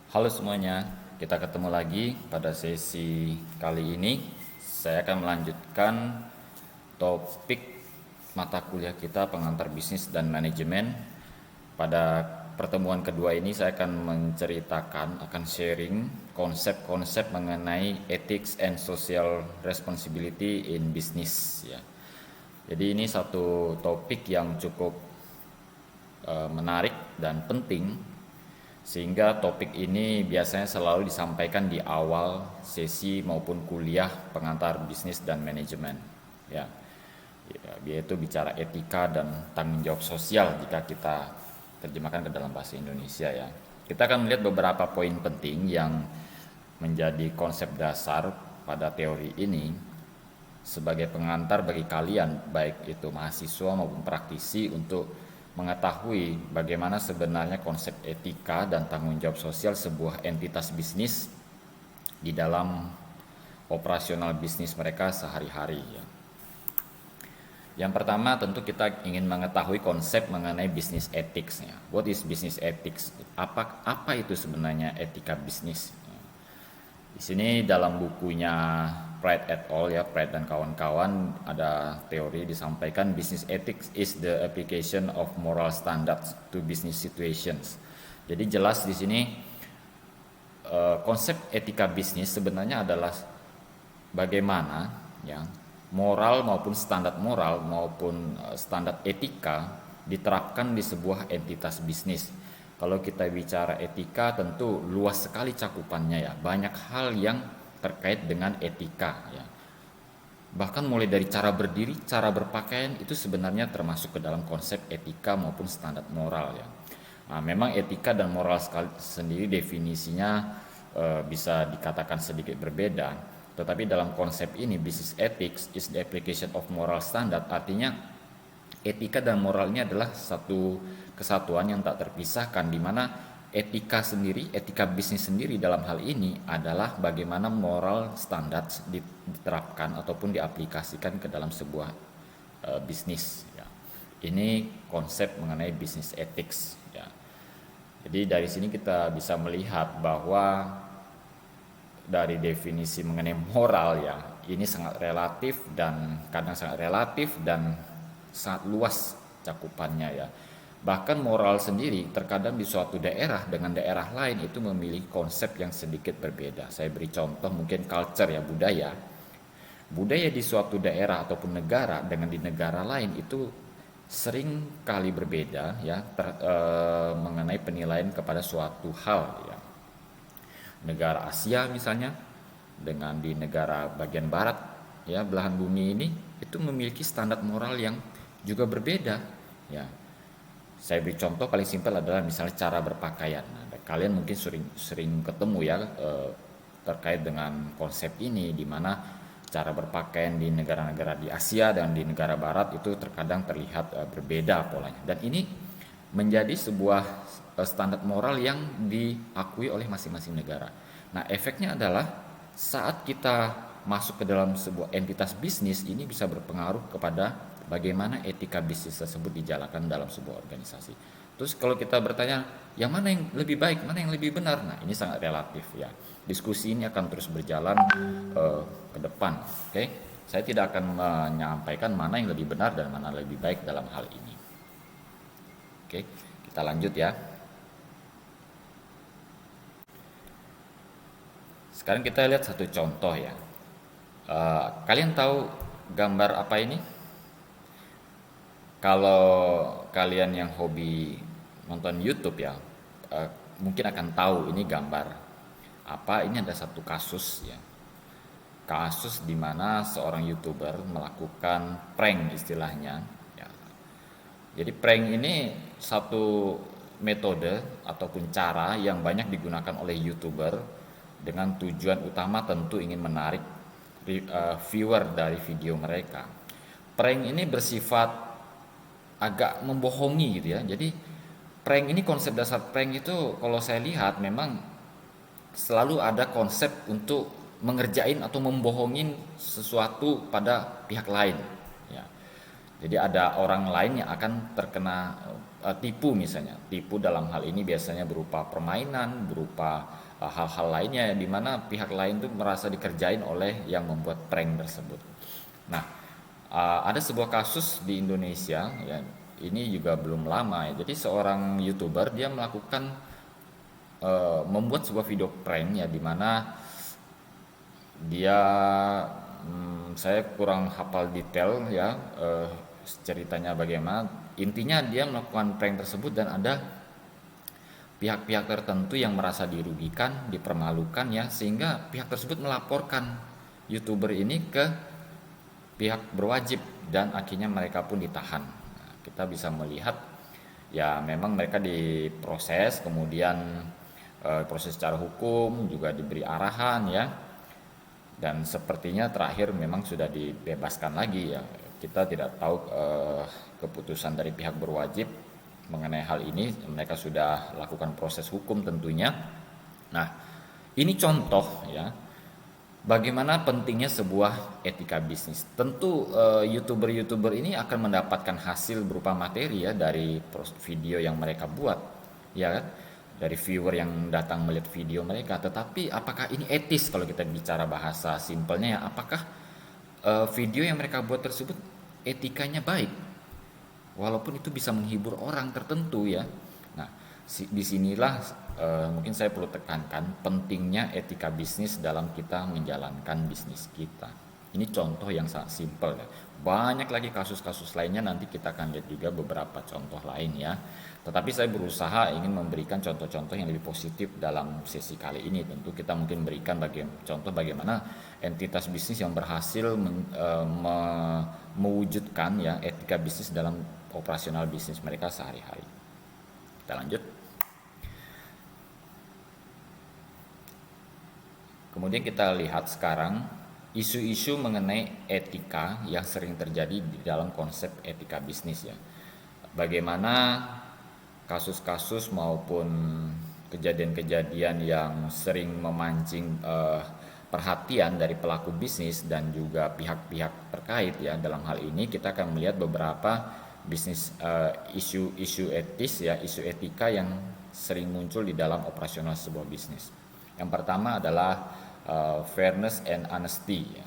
Halo semuanya, kita ketemu lagi pada sesi kali ini. Saya akan melanjutkan topik mata kuliah kita pengantar bisnis dan manajemen. Pada pertemuan kedua ini saya akan akan sharing konsep-konsep mengenai ethics and social responsibility in business ya. Jadi ini satu topik yang cukup menarik dan penting sehingga topik ini biasanya selalu disampaikan di awal sesi maupun kuliah pengantar bisnis dan manajemen ya, yaitu bicara etika dan tanggung jawab sosial jika kita terjemahkan ke dalam bahasa Indonesia ya. Kita akan melihat beberapa poin penting yang menjadi konsep dasar pada teori ini sebagai pengantar bagi kalian baik itu mahasiswa maupun praktisi untuk mengetahui bagaimana sebenarnya konsep etika dan tanggung jawab sosial sebuah entitas bisnis di dalam operasional bisnis mereka sehari-hari ya. Yang pertama tentu kita ingin mengetahui konsep mengenai business ethics ya. What is business ethics? Apa itu sebenarnya etika bisnis? Di sini dalam bukunya Pratt et al. Ya, Pratt dan kawan-kawan ada teori disampaikan business ethics is the application of moral standards to business situations. Jadi jelas di sini konsep etika bisnis sebenarnya adalah bagaimana ya moral maupun standar etika diterapkan di sebuah entitas bisnis. Kalau kita bicara etika tentu luas sekali cakupannya ya, banyak hal yang terkait dengan etika ya. Bahkan mulai dari cara berdiri, cara berpakaian itu sebenarnya termasuk ke dalam konsep etika maupun standar moral ya. Nah, memang etika dan moral sendiri definisinya bisa dikatakan sedikit berbeda, tetapi dalam konsep ini business ethics is the application of moral standard, artinya etika dan moral ini adalah satu kesatuan yang tak terpisahkan, di mana etika sendiri, etika bisnis sendiri dalam hal ini adalah bagaimana moral standar diterapkan ataupun diaplikasikan ke dalam sebuah bisnis ya. Ini konsep mengenai business ethics ya. Jadi dari sini kita bisa melihat bahwa dari definisi mengenai moral ya, ini sangat relatif dan kadang sangat relatif dan sangat luas cakupannya ya. Bahkan moral sendiri terkadang di suatu daerah dengan daerah lain itu memiliki konsep yang sedikit berbeda. Saya beri contoh mungkin culture ya, budaya. Budaya di suatu daerah ataupun negara dengan di negara lain itu sering kali berbeda ya mengenai penilaian kepada suatu hal ya. Negara Asia misalnya dengan di negara bagian barat ya belahan bumi ini itu memiliki standar moral yang juga berbeda ya. Saya beri contoh paling simpel adalah misalnya cara berpakaian. Nah, kalian mungkin sering ketemu ya terkait dengan konsep ini, di mana cara berpakaian di negara-negara di Asia dan di negara Barat itu terkadang terlihat berbeda polanya. Dan ini menjadi sebuah standar moral yang diakui oleh masing-masing negara. Nah, efeknya adalah saat kita masuk ke dalam sebuah entitas bisnis, ini bisa berpengaruh kepada bagaimana etika bisnis tersebut dijalankan dalam sebuah organisasi. Terus kalau kita bertanya, yang mana yang lebih baik, mana yang lebih benar? Nah, ini sangat relatif ya. Diskusi ini akan terus berjalan ke depan. Oke, saya tidak akan menyampaikan mana yang lebih benar dan mana lebih baik dalam hal ini. Oke, kita lanjut ya. Sekarang kita lihat satu contoh ya. Kalian tahu gambar apa ini? Kalau kalian yang hobi nonton YouTube ya, mungkin akan tahu ini gambar apa. Ini ada satu kasus ya, kasus di mana seorang YouTuber melakukan prank istilahnya ya. Jadi prank ini satu metode ataupun cara yang banyak digunakan oleh YouTuber dengan tujuan utama tentu ingin menarik viewer dari video mereka. Prank ini bersifat agak membohongi gitu ya. Jadi prank ini, konsep dasar prank itu kalau saya lihat memang selalu ada konsep untuk mengerjain atau membohongin sesuatu pada pihak lain ya. Jadi ada orang lain yang akan terkena tipu misalnya. Tipu dalam hal ini biasanya berupa permainan, berupa hal-hal lainnya di mana pihak lain tuh merasa dikerjain oleh yang membuat prank tersebut. Nah, ada sebuah kasus di Indonesia ya, ini juga belum lama ya. Jadi seorang YouTuber dia melakukan membuat sebuah video prank ya, di mana dia saya kurang hafal detail ya ceritanya bagaimana. Intinya dia melakukan prank tersebut dan ada pihak-pihak tertentu yang merasa dirugikan, dipermalukan ya, sehingga pihak tersebut melaporkan YouTuber ini ke pihak berwajib dan akhirnya mereka pun ditahan. Nah, kita bisa melihat ya memang mereka diproses, kemudian proses secara hukum juga diberi arahan ya, dan sepertinya terakhir memang sudah dibebaskan lagi ya. Kita tidak tahu keputusan dari pihak berwajib mengenai hal ini, mereka sudah lakukan proses hukum tentunya. Nah, ini contoh ya bagaimana pentingnya sebuah etika bisnis. Tentu YouTuber-YouTuber ini akan mendapatkan hasil berupa materi ya dari video yang mereka buat, ya kan? Dari viewer yang datang melihat video mereka. Tetapi apakah ini etis kalau kita bicara bahasa simpelnya ya? Apakah video yang mereka buat tersebut etikanya baik? Walaupun itu bisa menghibur orang tertentu ya. Nah, disinilah mungkin saya perlu tekankan pentingnya etika bisnis dalam kita menjalankan bisnis kita. Ini contoh yang sangat simpel ya. Banyak lagi kasus-kasus lainnya, nanti kita akan lihat juga beberapa contoh lain ya. Tetapi saya berusaha ingin memberikan contoh-contoh yang lebih positif dalam sesi kali ini. Tentu kita mungkin berikan contoh bagaimana entitas bisnis yang berhasil mewujudkan ya etika bisnis dalam operasional bisnis mereka sehari-hari. Kita lanjut. Kemudian kita lihat sekarang isu-isu mengenai etika yang sering terjadi di dalam konsep etika bisnis ya. Bagaimana kasus-kasus maupun kejadian-kejadian yang sering memancing perhatian dari pelaku bisnis dan juga pihak-pihak terkait ya. Dalam hal ini kita akan melihat beberapa bisnis isu-isu etis ya, isu etika yang sering muncul di dalam operasional sebuah bisnis. Yang pertama adalah fairness and honesty ya.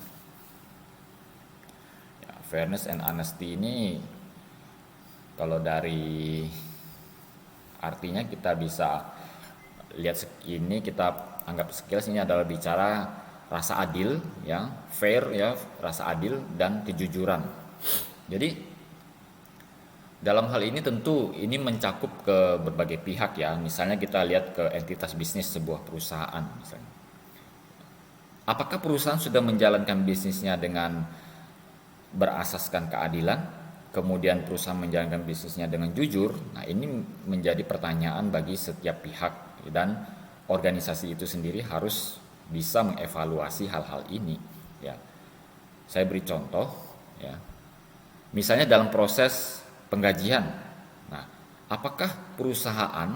Fairness and honesty ini kalau dari artinya kita bisa lihat ini, kita anggap sekilas ini adalah bicara rasa adil ya, fair ya, rasa adil dan kejujuran. Jadi dalam hal ini tentu ini mencakup ke berbagai pihak ya. Misalnya kita lihat ke entitas bisnis sebuah perusahaan misalnya. Apakah perusahaan sudah menjalankan bisnisnya dengan berasaskan keadilan? Kemudian perusahaan menjalankan bisnisnya dengan jujur? Nah, ini menjadi pertanyaan bagi setiap pihak dan organisasi itu sendiri harus bisa mengevaluasi hal-hal ini ya. Saya beri contoh ya. Misalnya dalam proses penggajian. Nah, apakah perusahaan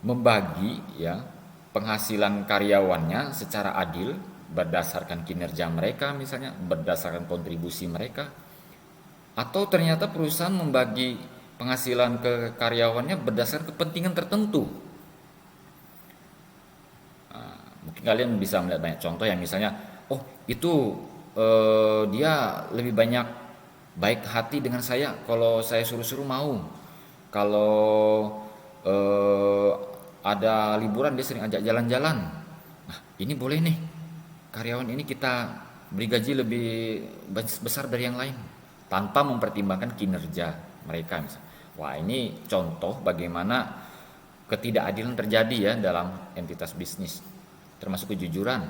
membagi ya penghasilan karyawannya secara adil berdasarkan kinerja mereka misalnya, berdasarkan kontribusi mereka, atau ternyata perusahaan membagi penghasilan ke karyawannya berdasarkan kepentingan tertentu? Nah, mungkin kalian bisa melihat banyak contoh yang misalnya, oh itu dia lebih banyak baik hati dengan saya, kalau saya suruh-suruh mau. Kalau ada liburan dia sering ajak jalan-jalan. Nah, ini boleh nih, karyawan ini kita beri gaji lebih besar dari yang lain tanpa mempertimbangkan kinerja mereka misalnya. Wah, ini contoh bagaimana ketidakadilan terjadi ya dalam entitas bisnis, termasuk kejujuran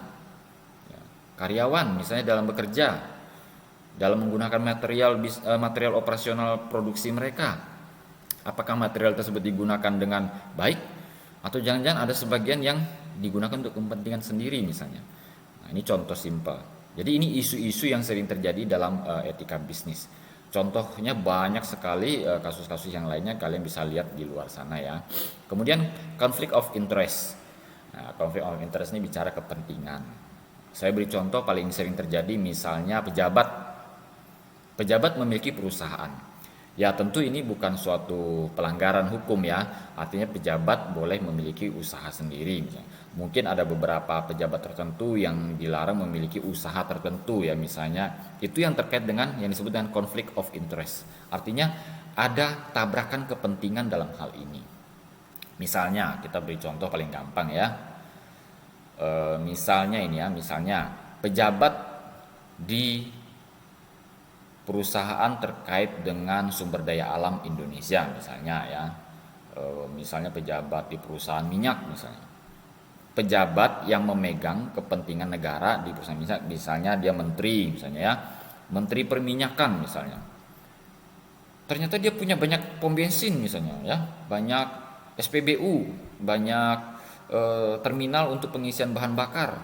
ya. Karyawan misalnya dalam bekerja, dalam menggunakan material operasional produksi mereka, apakah material tersebut digunakan dengan baik atau jangan-jangan ada sebagian yang digunakan untuk kepentingan sendiri misalnya. Nah, ini contoh simpel. Jadi ini isu-isu yang sering terjadi dalam etika bisnis. Contohnya banyak sekali, kasus-kasus yang lainnya kalian bisa lihat di luar sana ya. Kemudian conflict of interest. Nah, conflict of interest ini bicara kepentingan. Saya beri contoh paling sering terjadi misalnya pejabat memiliki perusahaan. Ya tentu ini bukan suatu pelanggaran hukum ya, artinya pejabat boleh memiliki usaha sendiri misalnya. Mungkin ada beberapa pejabat tertentu yang dilarang memiliki usaha tertentu ya, misalnya itu yang terkait dengan yang disebut dengan conflict of interest. Artinya ada tabrakan kepentingan dalam hal ini. Misalnya kita beri contoh paling gampang ya. Misalnya ini ya, misalnya pejabat di perusahaan terkait dengan sumber daya alam Indonesia misalnya ya. Misalnya pejabat di perusahaan minyak misalnya, pejabat yang memegang kepentingan negara di perusahaan minyak, misalnya dia menteri misalnya ya, menteri perminyakan misalnya, ternyata dia punya banyak pom bensin misalnya ya, banyak SPBU, banyak terminal untuk pengisian bahan bakar.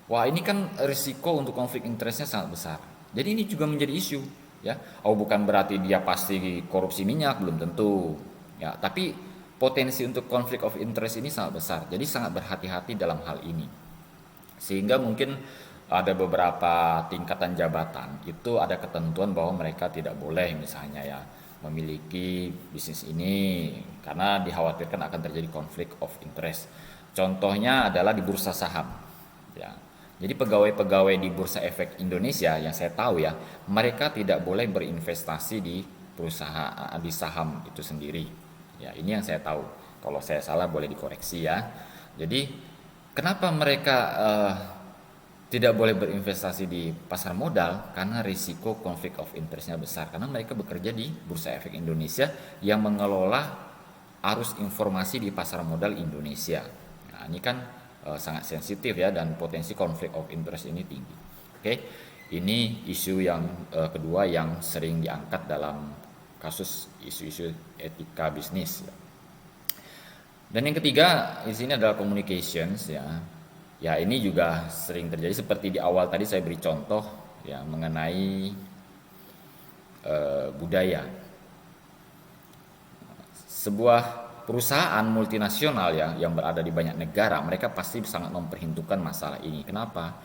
Wah, ini kan risiko untuk konflik interestnya sangat besar. Jadi ini juga menjadi isu ya. Oh, bukan berarti dia pasti korupsi minyak, belum tentu. Ya, tapi potensi untuk konflik of interest ini sangat besar. Jadi sangat berhati-hati dalam hal ini. Sehingga mungkin ada beberapa tingkatan jabatan itu ada ketentuan bahwa mereka tidak boleh misalnya ya memiliki bisnis ini karena dikhawatirkan akan terjadi konflik of interest. Contohnya adalah di bursa saham. Ya. Jadi pegawai-pegawai di Bursa Efek Indonesia yang saya tahu ya, mereka tidak boleh berinvestasi di perusahaan di saham itu sendiri. Ya, ini yang saya tahu. Kalau saya salah boleh dikoreksi ya. Jadi kenapa mereka tidak boleh berinvestasi di pasar modal? Karena risiko konflik of interestnya besar. Karena mereka bekerja di Bursa Efek Indonesia yang mengelola arus informasi di pasar modal Indonesia. Nah, ini kan sangat sensitif ya, dan potensi konflik of interest ini tinggi. Oke, ini isu yang kedua yang sering diangkat dalam kasus isu-isu etika bisnis. Dan yang ketiga di sini adalah communications ya. Ya, ini juga sering terjadi seperti di awal tadi saya beri contoh ya mengenai budaya. Sebuah perusahaan multinasional ya yang berada di banyak negara, mereka pasti sangat memperhitungkan masalah ini. Kenapa?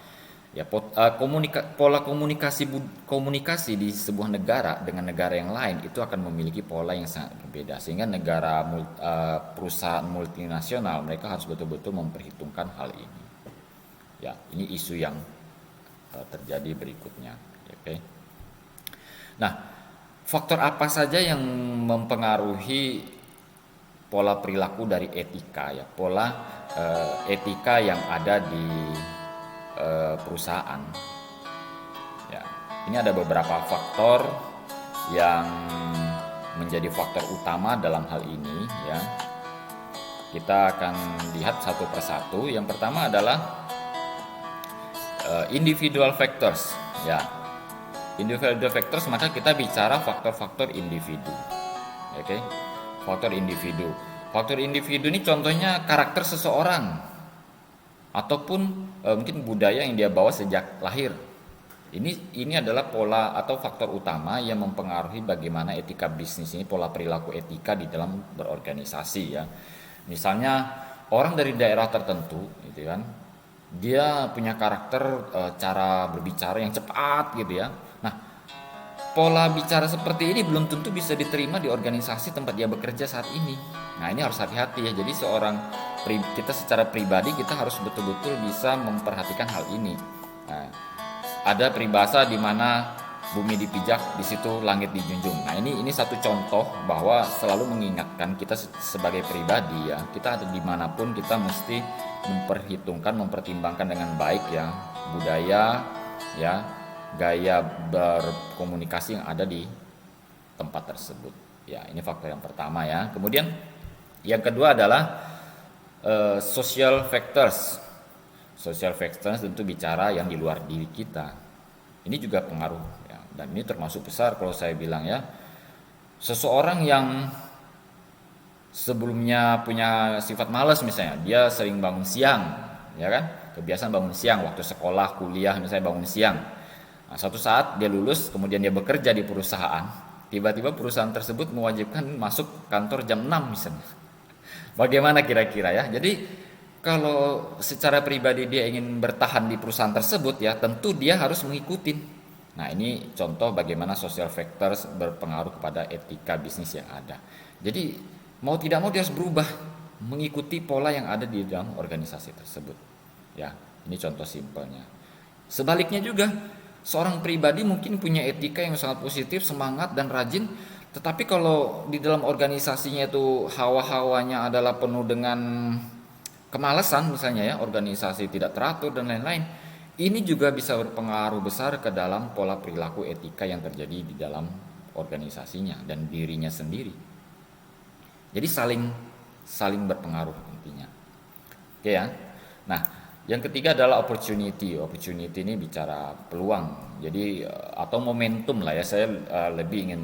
Ya, pola komunikasi di sebuah negara dengan negara yang lain itu akan memiliki pola yang sangat berbeda, sehingga perusahaan multinasional mereka harus betul-betul memperhitungkan hal ini. Ya, ini isu yang terjadi berikutnya. Oke. Nah, faktor apa saja yang mempengaruhi pola perilaku dari etika ya, pola etika yang ada di perusahaan ya. Ini ada beberapa faktor yang menjadi faktor utama dalam hal ini ya. Kita akan lihat satu persatu. Yang pertama adalah individual factors ya. Individual factors, maka kita bicara faktor-faktor individu. Oke. Faktor individu. Faktor individu ini contohnya karakter seseorang ataupun mungkin budaya yang dia bawa sejak lahir. Ini adalah pola atau faktor utama yang mempengaruhi bagaimana etika bisnis ini, pola perilaku etika di dalam berorganisasi ya. Misalnya orang dari daerah tertentu gitu kan, dia punya karakter cara berbicara yang cepat gitu ya. Nah, pola bicara seperti ini belum tentu bisa diterima di organisasi tempat dia bekerja saat ini. Nah, ini harus hati-hati ya. Jadi kita secara pribadi kita harus betul-betul bisa memperhatikan hal ini. Nah, ada peribahasa di mana bumi dipijak, di situ langit dijunjung. Nah, ini satu contoh bahwa selalu mengingatkan kita sebagai pribadi ya, kita ada dimanapun kita mesti mempertimbangkan dengan baik ya budaya ya, gaya berkomunikasi yang ada di tempat tersebut. Ya, ini faktor yang pertama ya. Kemudian yang kedua adalah social factors. Social factors tentu bicara yang di luar diri kita. Ini juga pengaruh ya. Dan ini termasuk besar kalau saya bilang ya. Seseorang yang sebelumnya punya sifat malas misalnya, dia sering bangun siang, ya kan? Kebiasaan bangun siang waktu sekolah, kuliah misalnya bangun siang. Nah, suatu saat dia lulus, kemudian dia bekerja di perusahaan, tiba-tiba perusahaan tersebut mewajibkan masuk kantor jam 6 misalnya. Bagaimana kira-kira ya? Jadi kalau secara pribadi dia ingin bertahan di perusahaan tersebut ya, tentu dia harus mengikuti Nah, ini contoh bagaimana social factors berpengaruh kepada etika bisnis yang ada. Jadi, mau tidak mau dia harus berubah mengikuti pola yang ada di dalam organisasi tersebut. Ya, ini contoh simpelnya. Sebaliknya juga, seorang pribadi mungkin punya etika yang sangat positif, semangat dan rajin, tetapi kalau di dalam organisasinya itu hawa-hawanya adalah penuh dengan kemalasan misalnya ya, organisasi tidak teratur dan lain-lain, ini juga bisa berpengaruh besar ke dalam pola perilaku etika yang terjadi di dalam organisasinya dan dirinya sendiri. Jadi saling saling berpengaruh intinya. Oke ya. Nah, yang ketiga adalah opportunity. Opportunity ini bicara peluang. Jadi atau momentum lah ya. Saya lebih ingin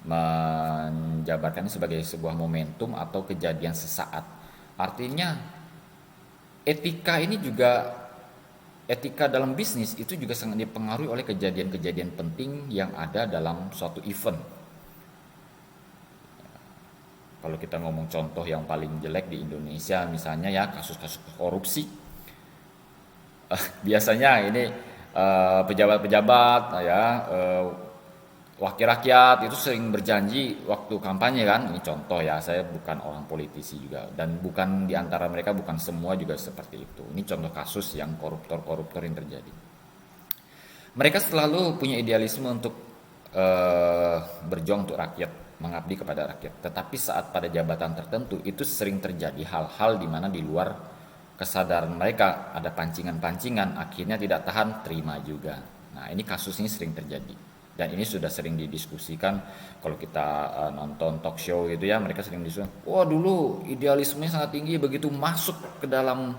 menjabarkannya sebagai sebuah momentum atau kejadian sesaat. Artinya etika dalam bisnis itu juga sangat dipengaruhi oleh kejadian-kejadian penting yang ada dalam suatu event. Kalau kita ngomong contoh yang paling jelek di Indonesia misalnya ya kasus-kasus korupsi, biasanya ini pejabat-pejabat ya, wakil rakyat itu sering berjanji waktu kampanye kan. Ini contoh ya, saya bukan orang politisi juga dan bukan di antara mereka, bukan semua juga seperti itu. Ini contoh kasus yang koruptor-koruptor yang terjadi. Mereka selalu punya idealisme untuk berjuang untuk rakyat, mengabdi kepada rakyat. Tetapi saat pada jabatan tertentu itu sering terjadi hal-hal di mana di luar kesadaran mereka, ada pancingan-pancingan, akhirnya tidak tahan, terima juga. Nah, ini kasus ini sering terjadi. Dan ini sudah sering didiskusikan kalau kita nonton talk show gitu ya, mereka sering diskusikan, wah dulu idealismenya sangat tinggi, begitu masuk ke dalam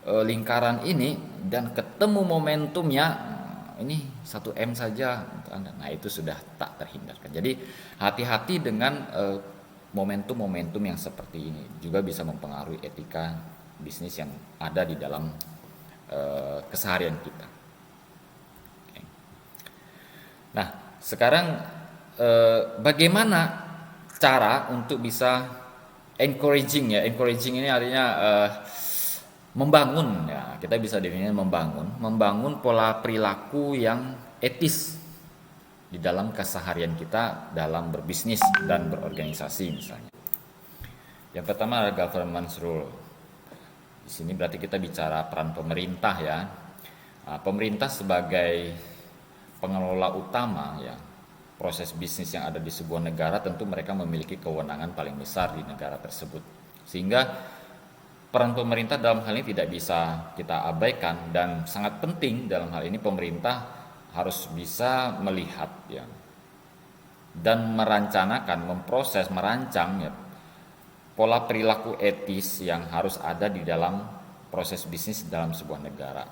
lingkaran ini dan ketemu momentumnya, ini 1M saja untuk Anda. Nah, itu sudah tak terhindarkan. Jadi hati-hati dengan momentum-momentum yang seperti ini, juga bisa mempengaruhi etika bisnis yang ada di dalam keseharian kita. Okay. Nah, sekarang bagaimana cara untuk bisa encouraging ya? Encouraging ini artinya membangun ya, kita bisa definisikan membangun pola perilaku yang etis di dalam keseharian kita dalam berbisnis dan berorganisasi misalnya. Yang pertama adalah governance rule. Di sini berarti kita bicara peran pemerintah ya. Nah, pemerintah sebagai pengelola utama ya proses bisnis yang ada di sebuah negara, tentu mereka memiliki kewenangan paling besar di negara tersebut. Sehingga peran pemerintah dalam hal ini tidak bisa kita abaikan dan sangat penting. Dalam hal ini pemerintah harus bisa melihat ya dan merancang ya pola perilaku etis yang harus ada di dalam proses bisnis dalam sebuah negara.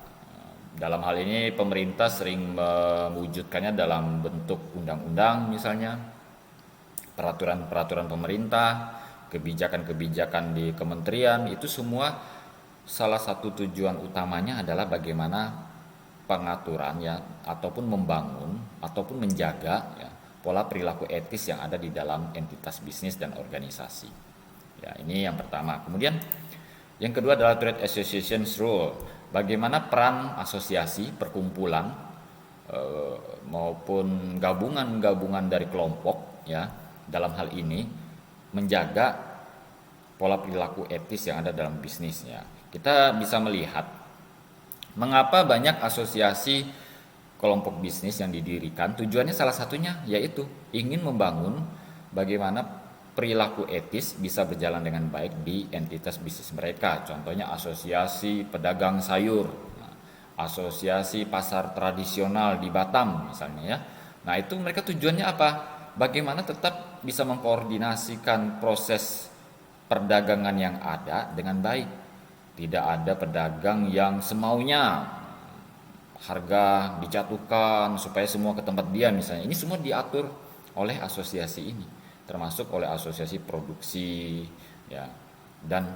Dalam hal ini pemerintah sering mewujudkannya dalam bentuk undang-undang misalnya, peraturan-peraturan pemerintah, kebijakan-kebijakan di kementerian, itu semua salah satu tujuan utamanya adalah bagaimana pengaturan ya ataupun membangun ataupun menjaga ya, pola perilaku etis yang ada di dalam entitas bisnis dan organisasi. Ya, ini yang pertama. Kemudian yang kedua adalah Trade Association Rule. Bagaimana peran asosiasi, perkumpulan maupun gabungan-gabungan dari kelompok ya dalam hal ini menjaga pola perilaku etis yang ada dalam bisnisnya. Kita bisa melihat mengapa banyak asosiasi kelompok bisnis yang didirikan, tujuannya salah satunya yaitu ingin membangun bagaimana perilaku etis bisa berjalan dengan baik di entitas bisnis mereka. Contohnya asosiasi pedagang sayur, asosiasi pasar tradisional di Batam misalnya ya. Nah, itu mereka tujuannya apa? Bagaimana tetap bisa mengkoordinasikan proses perdagangan yang ada dengan baik. Tidak ada pedagang yang semaunya harga dijatuhkan supaya semua ke tempat dia misalnya. Ini semua diatur oleh asosiasi ini, termasuk oleh asosiasi produksi ya. Dan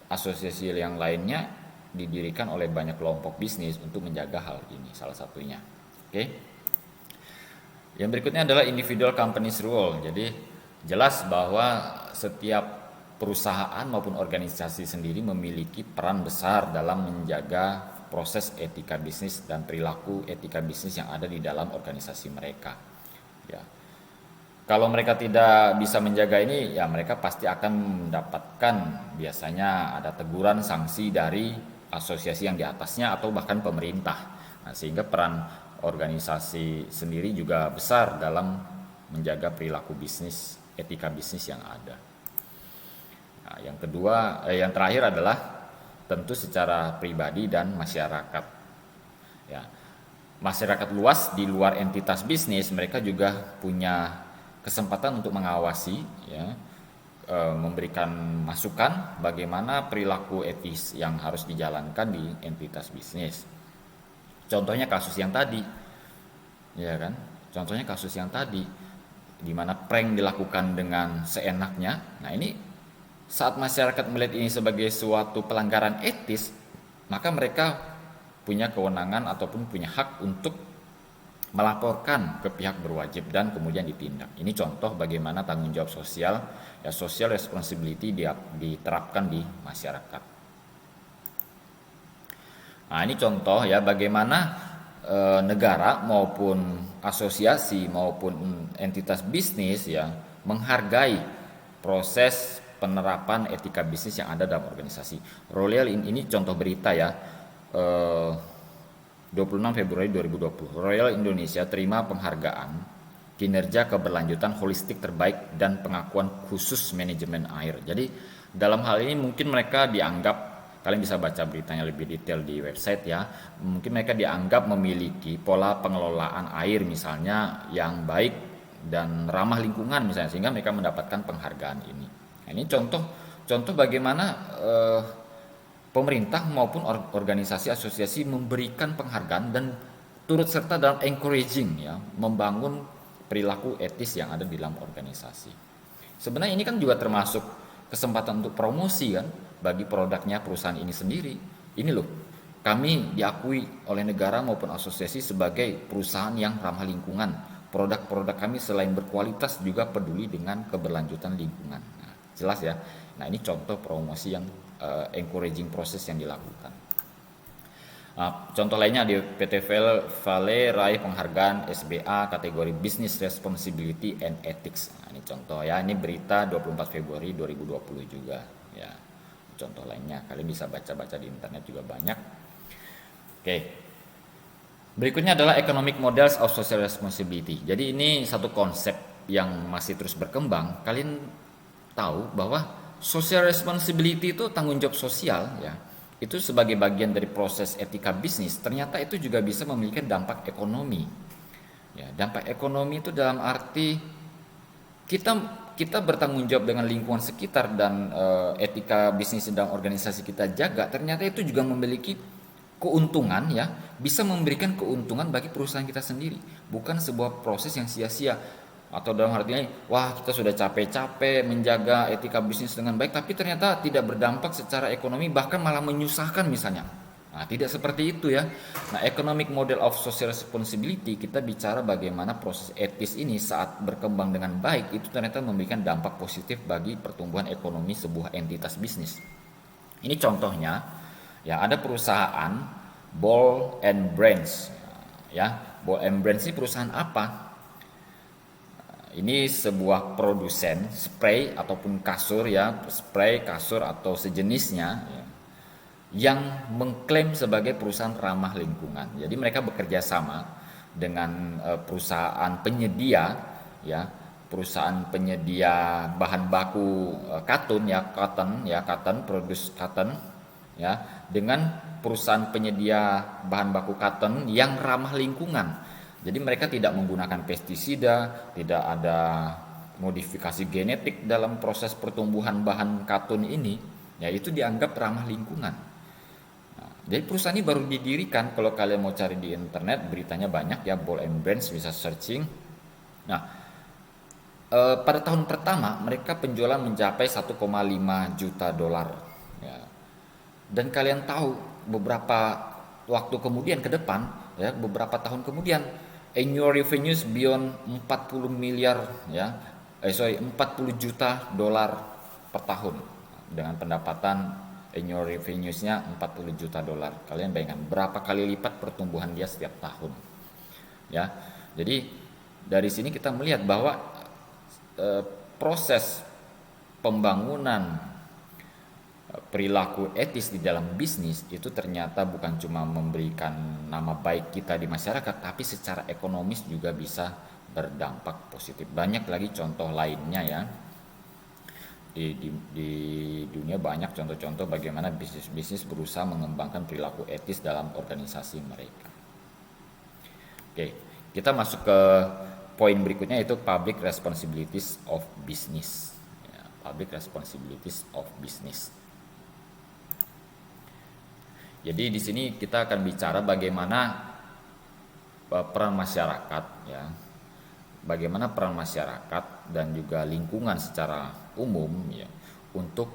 asosiasi yang lainnya didirikan oleh banyak kelompok bisnis untuk menjaga hal ini salah satunya. Oke. Yang berikutnya adalah individual companies rule. Jadi jelas bahwa setiap perusahaan maupun organisasi sendiri memiliki peran besar dalam menjaga proses etika bisnis dan perilaku etika bisnis yang ada di dalam organisasi mereka. Ya. Kalau mereka tidak bisa menjaga ini, ya mereka pasti akan mendapatkan biasanya ada teguran, sanksi dari asosiasi yang di atasnya atau bahkan pemerintah. Nah, sehingga peran organisasi sendiri juga besar dalam menjaga perilaku bisnis, etika bisnis yang ada. Nah, yang terakhir adalah tentu secara pribadi dan masyarakat. Ya, masyarakat luas di luar entitas bisnis mereka juga punya kesempatan untuk mengawasi, ya, memberikan masukan bagaimana perilaku etis yang harus dijalankan di entitas bisnis. Contohnya kasus yang tadi, ya kan? Contohnya kasus yang tadi, di mana prank dilakukan dengan seenaknya. Nah ini saat masyarakat melihat ini sebagai suatu pelanggaran etis, maka mereka punya kewenangan ataupun punya hak untuk melaporkan ke pihak berwajib dan kemudian ditindak. Ini contoh bagaimana tanggung jawab sosial, ya social responsibility diterapkan di masyarakat. Nah, ini contoh ya bagaimana negara maupun asosiasi maupun entitas bisnis ya menghargai proses penerapan etika bisnis yang ada dalam organisasi. Royal ini contoh berita ya. 26 Februari 2020, Royal Indonesia terima penghargaan kinerja keberlanjutan holistik terbaik dan pengakuan khusus manajemen air. Jadi dalam hal ini mungkin mereka dianggap, kalian bisa baca beritanya lebih detail di website ya, mungkin mereka dianggap memiliki pola pengelolaan air misalnya yang baik dan ramah lingkungan misalnya, sehingga mereka mendapatkan penghargaan ini. Nah, ini contoh bagaimana pemerintah maupun organisasi asosiasi memberikan penghargaan dan turut serta dalam encouraging ya, membangun perilaku etis yang ada di dalam organisasi. Sebenarnya ini kan juga termasuk kesempatan untuk promosi kan bagi produknya perusahaan ini sendiri. Ini loh, kami diakui oleh negara maupun asosiasi sebagai perusahaan yang ramah lingkungan. Produk-produk kami selain berkualitas juga peduli dengan keberlanjutan lingkungan. Nah, jelas ya. Nah, ini contoh promosi yang encouraging proses yang dilakukan. Nah, contoh lainnya di PT Vale raih penghargaan SBA kategori Business Responsibility and Ethics. Nah, ini contoh ya, ini berita 24 Februari 2020 juga ya. Contoh lainnya kalian bisa baca-baca di internet juga banyak. Oke. Berikutnya adalah Economic Models of Social Responsibility. Jadi ini satu konsep yang masih terus berkembang. Kalian tahu bahwa social responsibility itu tanggung jawab sosial ya. Itu sebagai bagian dari proses etika bisnis, ternyata itu juga bisa memiliki dampak ekonomi. Ya, dampak ekonomi itu dalam arti kita bertanggung jawab dengan lingkungan sekitar dan etika bisnis dan organisasi kita jaga, ternyata itu juga memiliki keuntungan ya, bisa memberikan keuntungan bagi perusahaan kita sendiri, bukan sebuah proses yang sia-sia. Atau dalam artinya, wah kita sudah capek-capek menjaga etika bisnis dengan baik, tapi ternyata tidak berdampak secara ekonomi, bahkan malah menyusahkan misalnya. Nah, tidak seperti itu ya. Nah, Economic Model of Social Responsibility, kita bicara bagaimana proses etis ini saat berkembang dengan baik, itu ternyata memberikan dampak positif bagi pertumbuhan ekonomi sebuah entitas bisnis. Ini contohnya, ya ada perusahaan Boll and Branch. Ya, Boll and Branch ini perusahaan apa? Ini sebuah produsen spray ataupun kasur ya, spray, kasur atau sejenisnya ya, yang mengklaim sebagai perusahaan ramah lingkungan. Jadi mereka bekerja sama dengan perusahaan penyedia ya, perusahaan penyedia bahan baku katun ya, cotton, produce cotton ya, dengan perusahaan penyedia bahan baku cotton yang ramah lingkungan. Jadi mereka tidak menggunakan pestisida, tidak ada modifikasi genetik dalam proses pertumbuhan bahan katun ini, ya itu dianggap ramah lingkungan. Nah, jadi perusahaan ini baru didirikan, kalau kalian mau cari di internet beritanya banyak ya, Boll and Branch bisa searching. Nah, pada tahun pertama mereka penjualan mencapai 1,5 juta dolar. Ya. Dan kalian tahu beberapa waktu kemudian ke depan, ya beberapa tahun kemudian annual revenues beyond 40 miliar ya 40 juta dolar per tahun dengan pendapatan annual revenues-nya 40 juta dolar. Kalian bayangkan berapa kali lipat pertumbuhan dia setiap tahun. Ya. Jadi dari sini kita melihat bahwa proses pembangunan perilaku etis di dalam bisnis itu ternyata bukan cuma memberikan nama baik kita di masyarakat, tapi secara ekonomis juga bisa berdampak positif. Banyak lagi contoh lainnya ya. Di dunia banyak contoh-contoh bagaimana bisnis-bisnis berusaha mengembangkan perilaku etis dalam organisasi mereka. Oke, kita masuk ke poin berikutnya, yaitu public responsibilities of business. Ya, public responsibilities of business. Jadi di sini kita akan bicara bagaimana peran masyarakat, ya, bagaimana peran masyarakat dan juga lingkungan secara umum, ya, untuk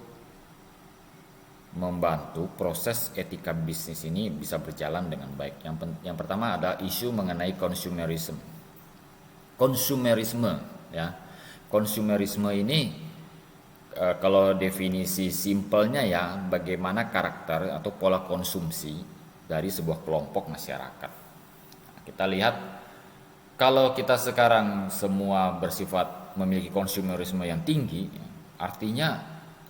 membantu proses etika bisnis ini bisa berjalan dengan baik. Yang pertama ada isu mengenai consumerism. Konsumerisme, ya. Konsumerisme ini kalau definisi simpelnya ya, bagaimana karakter atau pola konsumsi dari sebuah kelompok masyarakat. Nah, kita lihat kalau kita sekarang semua bersifat memiliki konsumerisme yang tinggi, artinya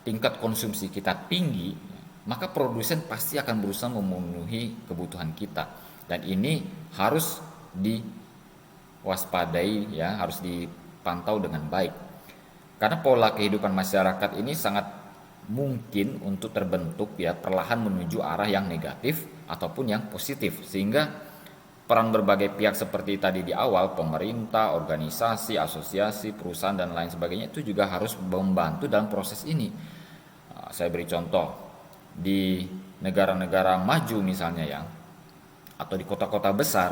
tingkat konsumsi kita tinggi, maka produsen pasti akan berusaha memenuhi kebutuhan kita, dan ini harus diwaspadai ya, harus dipantau dengan baik. Karena pola kehidupan masyarakat ini sangat mungkin untuk terbentuk ya perlahan menuju arah yang negatif ataupun yang positif, sehingga peran berbagai pihak seperti tadi di awal, pemerintah, organisasi, asosiasi, perusahaan dan lain sebagainya itu juga harus membantu dalam proses ini. Saya beri contoh di negara-negara maju misalnya ya, atau di kota-kota besar,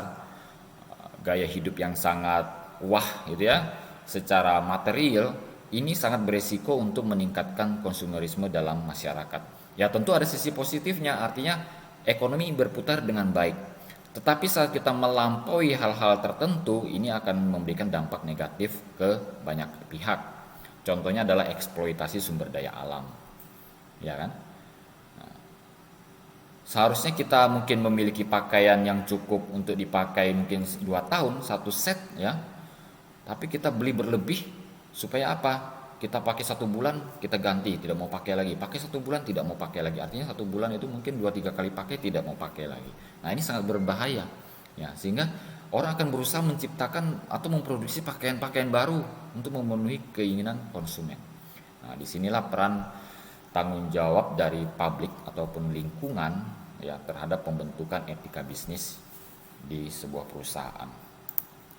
gaya hidup yang sangat wah gitu ya secara material ini sangat beresiko untuk meningkatkan konsumerisme dalam masyarakat. Ya tentu ada sisi positifnya, artinya ekonomi berputar dengan baik. Tetapi saat kita melampaui hal-hal tertentu, ini akan memberikan dampak negatif ke banyak pihak. Contohnya adalah eksploitasi sumber daya alam. Ya kan? Nah, seharusnya kita mungkin memiliki pakaian yang cukup untuk dipakai mungkin 2 tahun, 1 set ya. Tapi kita beli berlebih. Supaya apa? Kita pakai 1 bulan, kita ganti, tidak mau pakai lagi. Pakai 1 bulan, tidak mau pakai lagi. Artinya 1 bulan itu mungkin 2-3 kali pakai, tidak mau pakai lagi. Nah ini sangat berbahaya. Ya, sehingga orang akan berusaha menciptakan atau memproduksi pakaian-pakaian baru untuk memenuhi keinginan konsumen. Nah disinilah peran tanggung jawab dari publik ataupun lingkungan ya terhadap pembentukan etika bisnis di sebuah perusahaan.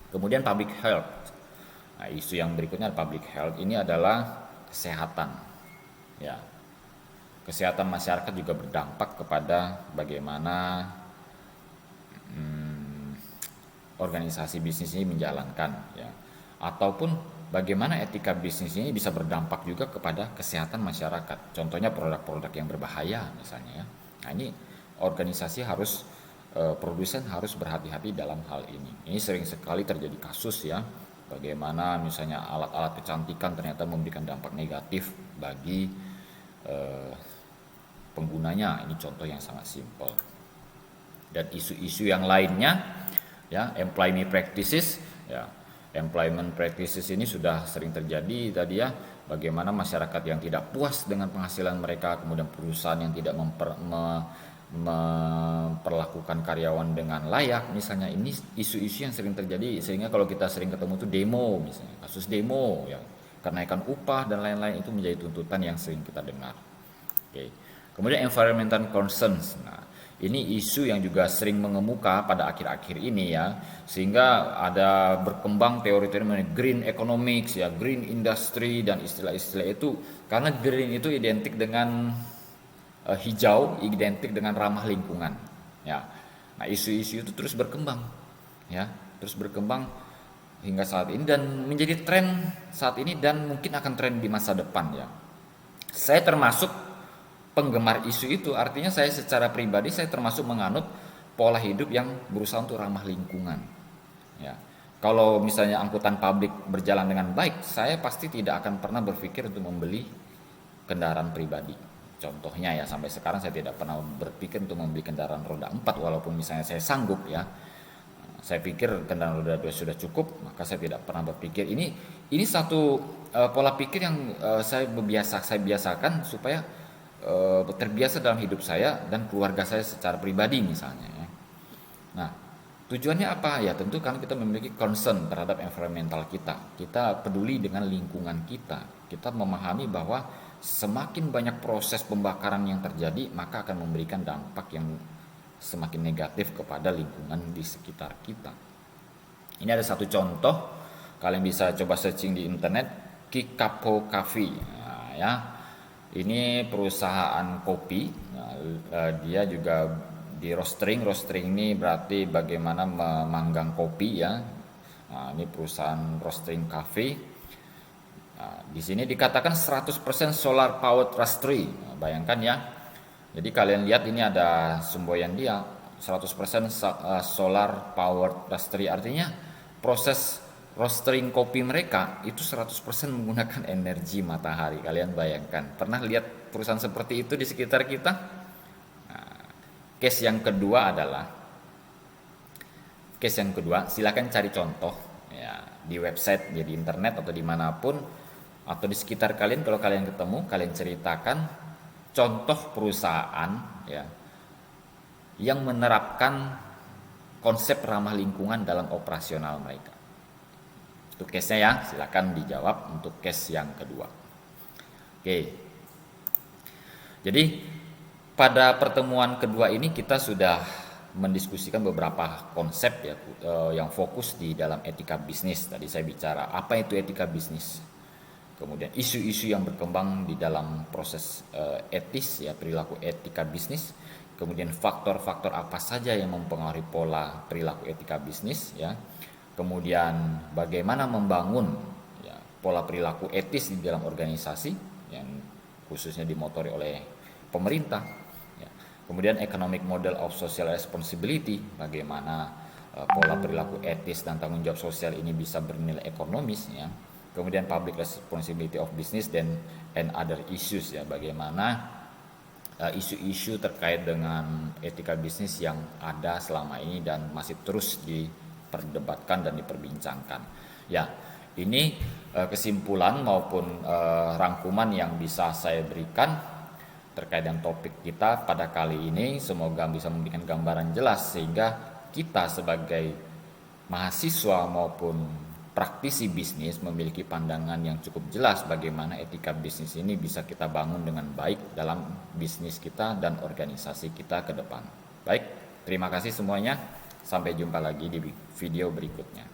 Kemudian public health. Nah, isu yang berikutnya public health ini adalah kesehatan. Ya. Kesehatan masyarakat juga berdampak kepada bagaimana organisasi bisnis ini menjalankan ya. Ataupun bagaimana etika bisnis ini bisa berdampak juga kepada kesehatan masyarakat. Contohnya produk-produk yang berbahaya misalnya ya. Nah, ini organisasi harus produsen harus berhati-hati dalam hal ini. Ini sering sekali terjadi kasus ya. Bagaimana misalnya alat-alat kecantikan ternyata memberikan dampak negatif bagi penggunanya. Ini contoh yang sangat simpel. Dan isu-isu yang lainnya ya, employment practices ya. Employment practices ini sudah sering terjadi tadi ya. Bagaimana masyarakat yang tidak puas dengan penghasilan mereka, kemudian perusahaan yang tidak memperlakukan karyawan dengan layak misalnya. Ini isu-isu yang sering terjadi, sehingga kalau kita sering ketemu itu demo misalnya, kasus demo ya, kenaikan upah dan lain-lain itu menjadi tuntutan yang sering kita dengar. Oke. Kemudian environmental concerns. Nah, ini isu yang juga sering mengemuka pada akhir-akhir ini ya, sehingga ada berkembang teori-teori mengenai green economics ya, green industry dan istilah-istilah itu, karena green itu identik dengan hijau, identik dengan ramah lingkungan ya. Nah isu-isu itu terus berkembang ya, terus berkembang hingga saat ini dan menjadi tren saat ini dan mungkin akan tren di masa depan ya. Saya termasuk penggemar isu itu, artinya saya secara pribadi saya termasuk menganut pola hidup yang berusaha untuk ramah lingkungan ya. Kalau misalnya angkutan publik berjalan dengan baik, saya pasti tidak akan pernah berpikir untuk membeli kendaraan pribadi. Contohnya ya, sampai sekarang saya tidak pernah berpikir untuk membeli kendaraan roda 4, walaupun misalnya saya sanggup ya. Saya pikir kendaraan roda 2 sudah cukup, maka saya tidak pernah berpikir ini satu pola pikir yang saya biasakan supaya terbiasa dalam hidup saya dan keluarga saya secara pribadi misalnya ya. Nah, tujuannya apa ya? Tentu karena kita memiliki concern terhadap environmental kita. Kita peduli dengan lingkungan kita. Kita memahami bahwa semakin banyak proses pembakaran yang terjadi, maka akan memberikan dampak yang semakin negatif kepada lingkungan di sekitar kita. Ini ada satu contoh, kalian bisa coba searching di internet, Kikapo Coffee. Nah, ya, ini perusahaan kopi. Nah, dia juga di roasting. Roasting ini berarti bagaimana memanggang kopi ya. Nah, ini perusahaan roasting cafe. Nah, di sini dikatakan 100% solar powered roastery. Nah, bayangkan ya. Jadi kalian lihat ini ada semboyan dia 100% solar powered roastery, artinya proses roasting kopi mereka itu 100% menggunakan energi matahari. Kalian bayangkan, pernah lihat perusahaan seperti itu di sekitar kita? Nah, case yang kedua, silakan cari contoh ya di website, ya di internet atau dimanapun, atau di sekitar kalian. Kalau kalian ketemu, kalian ceritakan contoh perusahaan ya yang menerapkan konsep ramah lingkungan dalam operasional mereka. Itu case-nya ya, silakan dijawab untuk case yang kedua. Oke. Jadi pada pertemuan kedua ini kita sudah mendiskusikan beberapa konsep ya yang fokus di dalam etika bisnis. Tadi saya bicara apa itu etika bisnis. Kemudian isu-isu yang berkembang di dalam proses etis ya, perilaku etika bisnis. Kemudian faktor-faktor apa saja yang mempengaruhi pola perilaku etika bisnis ya. Kemudian bagaimana membangun ya, pola perilaku etis di dalam organisasi yang khususnya dimotori oleh pemerintah ya. Kemudian economic model of social responsibility, bagaimana pola perilaku etis dan tanggung jawab sosial ini bisa bernilai ekonomis ya. Kemudian public responsibility of business and other issues ya, bagaimana isu-isu terkait dengan etika bisnis yang ada selama ini dan masih terus diperdebatkan dan diperbincangkan. Ya, ini kesimpulan maupun rangkuman yang bisa saya berikan terkait dengan topik kita pada kali ini. Semoga bisa memberikan gambaran jelas sehingga kita sebagai mahasiswa maupun praktisi bisnis memiliki pandangan yang cukup jelas bagaimana etika bisnis ini bisa kita bangun dengan baik dalam bisnis kita dan organisasi kita ke depan. Baik, terima kasih semuanya. Sampai jumpa lagi di video berikutnya.